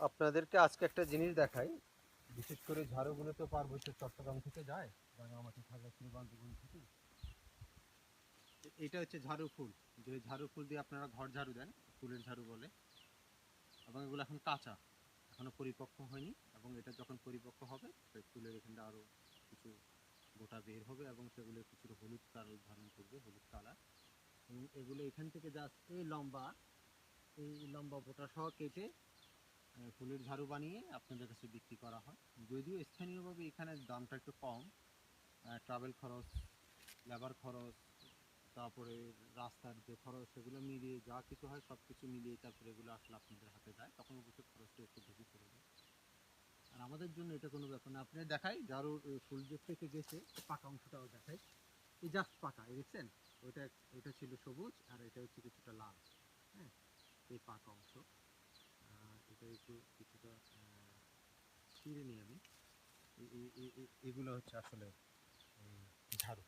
আপনাদেরকে আজকে একটা জিনিস দেখাই। বিশেষ করে ঝাড়ুগুলো তো পার্বত্য চট্টগ্রাম থেকে যায়, রাঙামাটি, খাগড়াছড়ি, বান্দরবান থেকে। এটা হচ্ছে ঝাড়ু ফুল। যে ঝাড়ু ফুল দিয়ে আপনারা ঘর ঝাড়ু দেন, ফুলের ঝাড়ু বলে। এবং এগুলো এখন কাঁচা, এখনো পরিপক্ক হয়নি। এবং এটা যখন পরিপক্ক হবে ফুলের এখানটা আরো কিছু গোটা বের হবে এবং সেগুলো কিছুটা হলুদ কালার ধারণ করবে, হলুদ কালার। এবং এগুলো এখান থেকে জাস্ট এই লম্বা বোটা সহ কেটে ফুলের ঝাড়ু বানিয়ে আপনাদের কাছে বিক্রি করা হয়। যদিও স্থানীয়ভাবে এখানে দামটা একটু কম, ট্রাভেল খরচ, লেবার খরচ, তারপরে রাস্তার যে খরচ, সেগুলো মিলিয়ে যা কিছু হয় সব কিছু মিলিয়ে তারপরে এগুলো আসলে আপনাদের হাতে যায়, তখন অবশ্য খরচটা একটু বেশি পড়ে যায়। আর আমাদের জন্য এটা কোনো ব্যাপার না। আপনি দেখাই ঝাড়ুর ফুল যে পেকে গেছে, পাকা অংশটাও দেখাই। এই জাস্ট পাকা, এই দেখছেন? ওইটা ওইটা ছিল সবুজ আর এটা হচ্ছে কিছুটা লাল। হ্যাঁ, এই পাকা অংশ। এটা একটু কিছুটা ছিঁড়ে নিই আমি। এগুলো হচ্ছে আসলে ঝাড়ু।